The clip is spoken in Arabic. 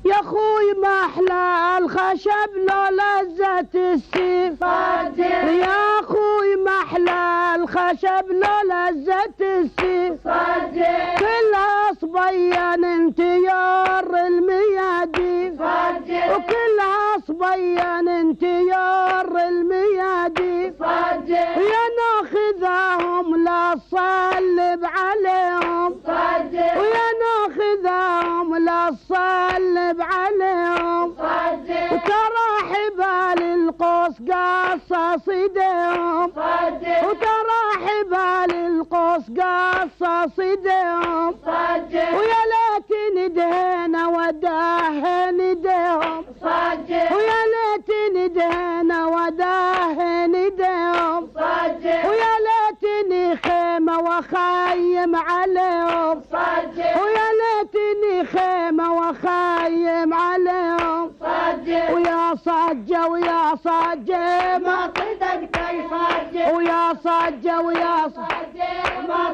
يا خوي ما احلى الخشب لو لزت السيف، يا خوي ما احلى الخشب لو لزت السيف، كلها صبيان انتيار الميادين، وكلها صبيان انتيار الميادين، ويا ناخذهم لا صلب عليهم، ويا ناخذهم لا صلب عليهم، وترى حبال القوس قصص ايديهم، وترى حبال القوس قصص ايديهم، ويا ليتني دهنا وداهن ايديهم، ويا ليتني دهنا وداهن ايديهم، ويا ليتني خيمة وخيم عليهم، ويا ليتني خيمة وخيم عليهم، ويا صجة ويا صجة ما صدقت يا صجة، ويا صجة ويا صجة ما